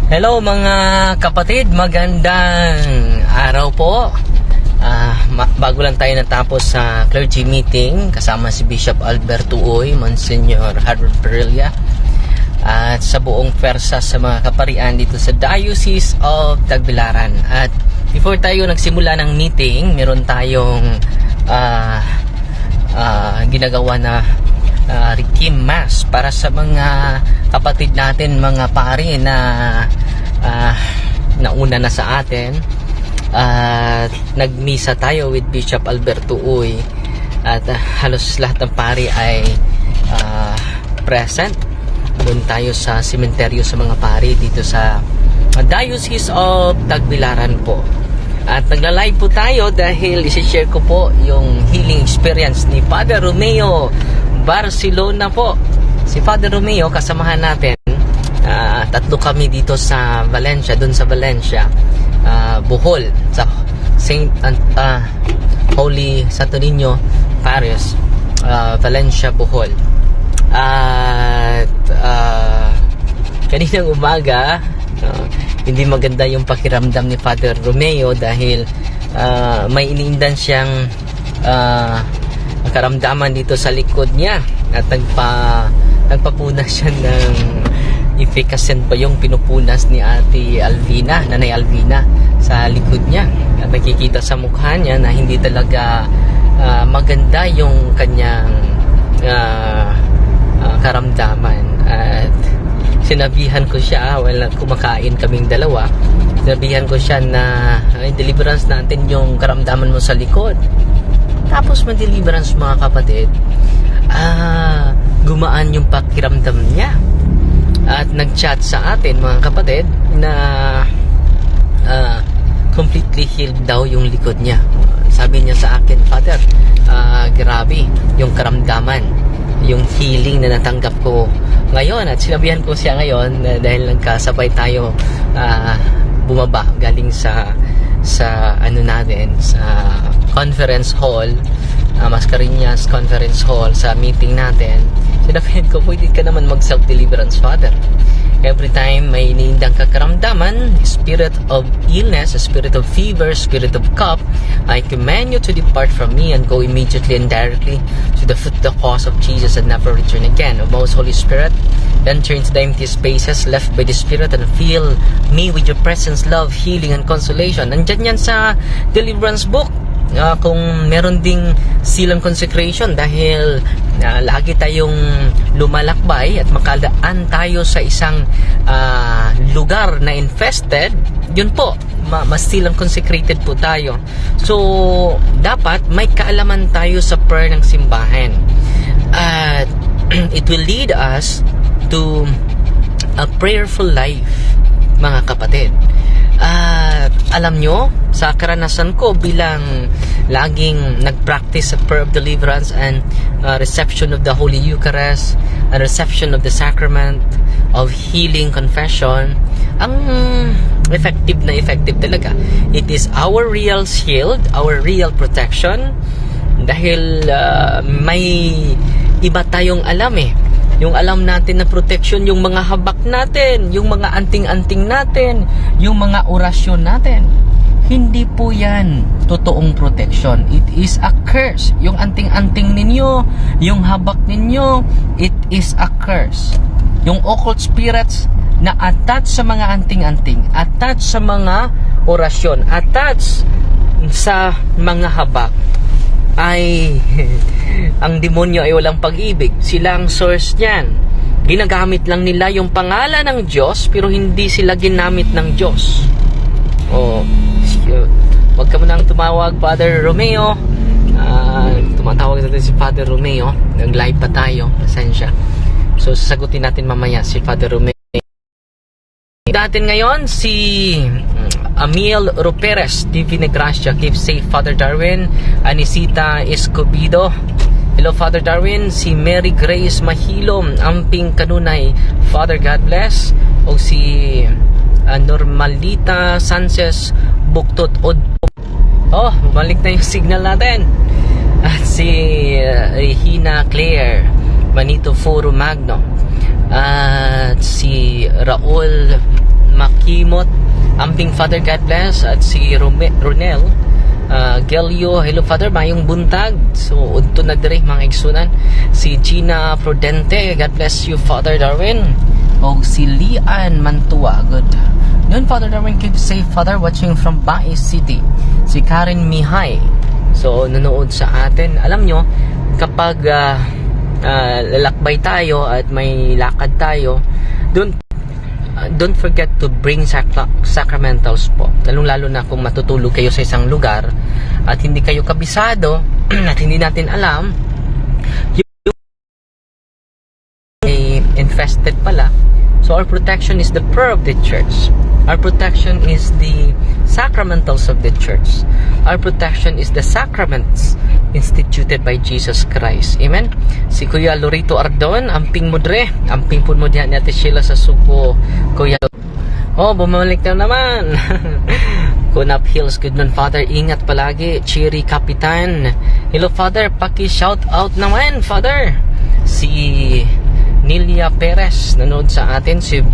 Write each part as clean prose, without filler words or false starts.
Hello mga kapatid, magandang araw po. Bago lang tayo natapos sa clergy meeting kasama si Bishop Alberto Uy, Monsignor Harold Perilla at sa buong persa sa mga kaparian dito sa Diocese of Tagbilaran. At before tayo nagsimula ng meeting, meron tayong ginagawa na Requiem Mass para sa mga kapatid natin, mga pari na nauna na sa atin. Nagmisa tayo with Bishop Alberto Uy at halos lahat ng pari ay present. Doon tayo sa sementeryo sa mga pari dito sa Diocese of Tagbilaran po. At nagla-live po tayo dahil isi-share ko po yung healing experience ni Father Romeo Barcelona po. Si Father Romeo, kasamahan natin. Tatlo kami dito sa Valencia, dun sa Valencia, Bohol, sa Saint Holy Santo Niño Parish, Valencia, Bohol. At kaninang umaga, hindi maganda yung pakiramdam ni Father Romeo dahil may iniindan siyang karamdaman dito sa likod niya at nagpapunas siya ng efficacy ba yung pinupunas ni Ate Alvina, Nanay Alvina, sa likod niya. At nakikita sa mukha niya na hindi talaga maganda yung kanyang karamdaman. At sinabihan ko siya, kumakain kaming dalawa, sinabihan ko siya na deliverance natin yung karamdaman mo sa likod. Tapos mag-deliverance mga kapatid, gumaan yung pakiramdam niya. At nag-chat sa atin mga kapatid na completely healed daw yung likod niya. Sabi niya sa akin, Father, grabe yung karamdaman, yung healing na natanggap ko ngayon. At sinabihan ko siya ngayon dahil nagkasabay tayo bumaba galing sa ano natin, sa conference hall, Mascareñas Conference Hall, sa meeting natin. Sinabihan ko, pwede ka naman mag self-deliverance, Father. Every time may iniindang kakaramdaman, spirit of illness, spirit of fever, spirit of cough, I command you to depart from me and go immediately and directly to the foot of the cross of Jesus and never return again. O most Holy Spirit, enter into the empty spaces left by the Spirit and fill me with your presence, love, healing, and consolation. Nandyan yan sa deliverance book. Kung meron ding seal and consecration, dahil lagi tayong lumalakbay at makadaan tayo sa isang lugar na infested, yun po, mas seal and consecrated po tayo. So dapat may kaalaman tayo sa prayer ng simbahan, at it will lead us to a prayerful life mga kapatid. Alam nyo, sa karanasan ko bilang laging nag-practice sa prayer of deliverance and reception of the Holy Eucharist and reception of the sacrament of healing confession, ang effective na effective talaga. It is our real shield, our real protection, dahil may iba tayong alam yung alam natin na protection, yung mga habak natin, yung mga anting-anting natin, yung mga orasyon natin. Hindi po yan totoong protection. It is a curse. Yung anting-anting ninyo, yung habak ninyo, it is a curse. Yung occult spirits na attached sa mga anting-anting, attached sa mga orasyon, attached sa mga habak, ay ang demonyo ay walang pag-ibig. Sila ang source niyan. Ginagamit lang nila yung pangalan ng Diyos, pero hindi sila ginamit ng Diyos. Wag ka mo nang tumawag, Father Romeo. Tumatawag natin si Father Romeo. Nag-live pa tayo, pasensya. So sasagutin natin mamaya si Father Romeo. Natin ngayon si Amiel Roperes, Divina Gracia. Keep safe, Father Darwin. Anisita Escobido, hello Father Darwin. Si Mary Grace Mahilom, Amping Kanunay, Father God bless. O si Normalita Sanchez Buktot Odpo. Bumalik na yung signal natin. At si Regina Claire Manito Foro Magno. At si Raul Makimot, Amping Father, God bless. At si Ronel Gelio, hello Father, mayong buntag. So udto na diri mga igsunan. Si Gina Prudente, God bless you Father Darwin. O si Lian Mantua, good noon Father Darwin, keep safe Father, watching from Bae City. Si Karen Mihay, so nanood sa atin. Alam nyo, kapag lalakbay tayo at may lakad tayo, don't forget to bring sacramentals po. Lalong-lalo na kung matutulog kayo sa isang lugar at hindi kayo kabisado at hindi natin alam yung infested pala. So our protection is the prayer of the church. Our protection is the sacramentals of the church. Our protection is the sacraments instituted by Jesus Christ. Amen? Si Kuya Lorito Ardon, amping mudre. Amping po mo diyan natin sila sa suko. Kuya, oh, bumalik na naman. Kunap Hills, good noon Father. Ingat palagi. Chiri Kapitan. Hello Father, paki-shout out naman Father. Si Nilia Perez, nanood sa atin. Si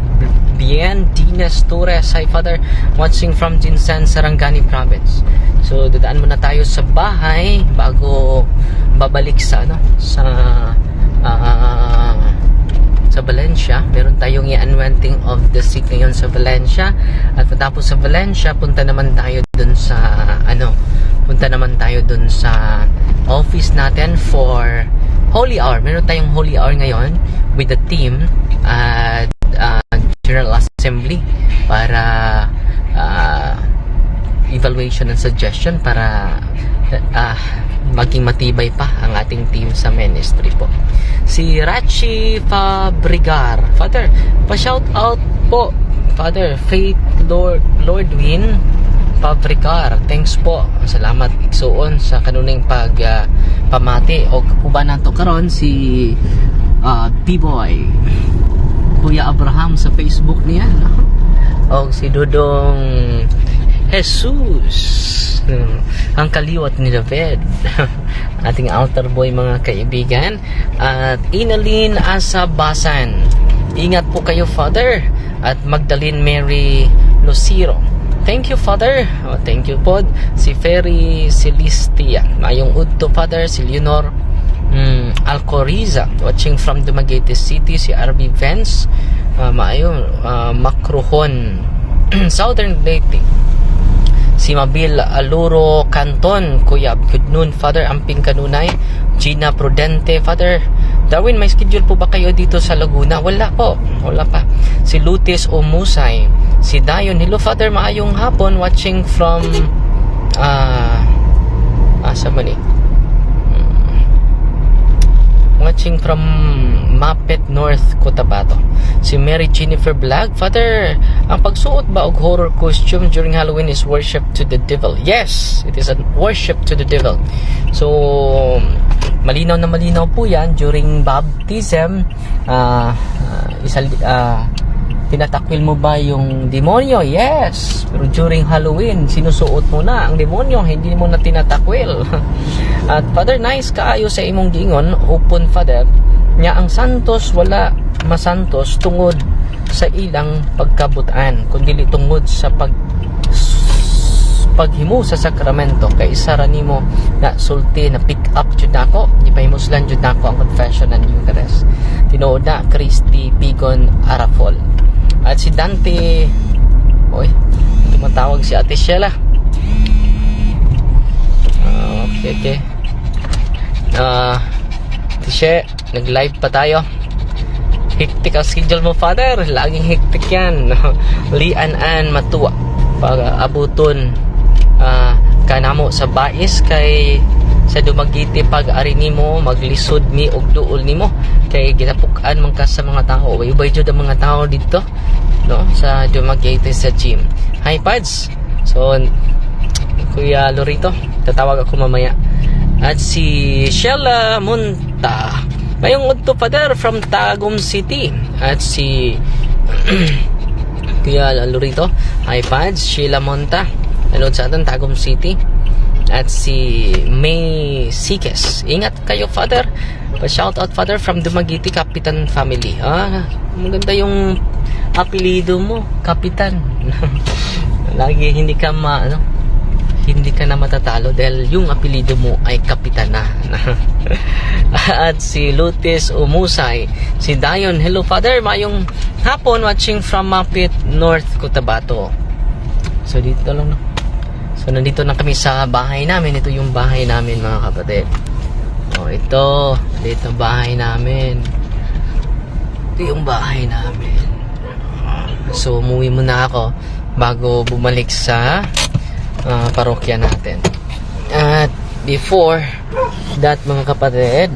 Bien Dines Torres, hi Father, watching from Jinsan, Sarangani Province. So dadaan muna tayo sa bahay bago babalik sa sa Valencia. Meron tayong i-anointing of the sick ngayon sa Valencia. At matapos sa Valencia, punta naman tayo dun sa office natin for Holy Hour. Meron tayong Holy Hour ngayon with the team at General Assembly para evaluation and suggestion para maging matibay pa ang ating team sa ministry po. Si Rachi Fabrigar, Father, pa-shout out po Father Faith Lord Win Fabrigar, thanks po, salamat igsuon sa kanuning pamati o kapuban nato karon si B-Boy Kuya Abraham sa Facebook niya, o si Dudong Jesus, ang kaliwat ni David, ating altar boy mga kaibigan. At Inalin Asabasan, ingat po kayo Father. At Magdalene Mary Lucero, thank you Father. Thank you po. Si Ferry Celestia, mayong udto Father. Si Leonor Alcoriza, watching from Dumaguete City. Si RB Vance, Macrohon Southern Leyte. Si Mabil Aluro Canton, Kuya, good noon Father, amping kanunay. Gina Prudente, Father Darwin, may schedule po ba kayo dito sa Laguna? Wala po, wala pa. Si Lutis Omusay, si Dayon, hello Father, maayong hapon, watching from watching from Mapet North, Cotabato. Si Mary Jennifer Black, Father, ang pagsuot ba og horror costume during Halloween is worship to the devil? Yes, it is a worship to the devil. So malinaw na malinaw po yan during baptism. Tinatakwil mo ba yung demonyo? Yes. Pero during Halloween, sinusuot mo na ang demonyo, hindi mo na tinatakwil. At Father, nice kaayo sa imong giingon, open Father, nya ang santos wala masantos tungod sa ilang pagkabutan, kundi tungod sa paghimo sa sakramento. Kay isa ra nimo na sulti na pick up jud nako, ipahimuslan jud nako ang confession and Eucharist. Tinuod na Christy Pigon Arafol. At si Dante, tumatawag si Ate Sheila. Okay. Ate She, nag-live pa tayo. Hectic ang schedule mo Father, laging hectic yan. Lian Matua, pag-abuton kanamo sa bais kay sa Dumaguete, pag ari nimo maglisod mi og duol nimo kay ginapukan man ka sa mga tao. Ubay jud ang mga tao dito, no, sa Dumaguete sa gym. Hi Pads. So Kuya Lorito, tatawag ako mamaya. At si Sheila Munta, mayong udto Father from Tagum City. At si Kuya Lorito, hi Pads. Sheila Munta, nanood sa atin, Tagum City. At si May Sikes, ingat kayo Father. Pa-shout out Father from Dumaguete Kapitan family. Maganda yung apelido mo, Kapitan. Lagi hindi ka hindi ka na matatalo dahil yung apelido mo ay Kapitan na. At si Lutis Umusay, si Dayon, hello Father, mayong hapon watching from Mapit, North Cotabato. So dito lang. So nandito na kami sa bahay namin. Ito yung bahay namin mga kapatid. Oh, ito bahay namin. Ito yung bahay namin. So umuwi muna ako bago bumalik sa parokya natin. At before that mga kapatid,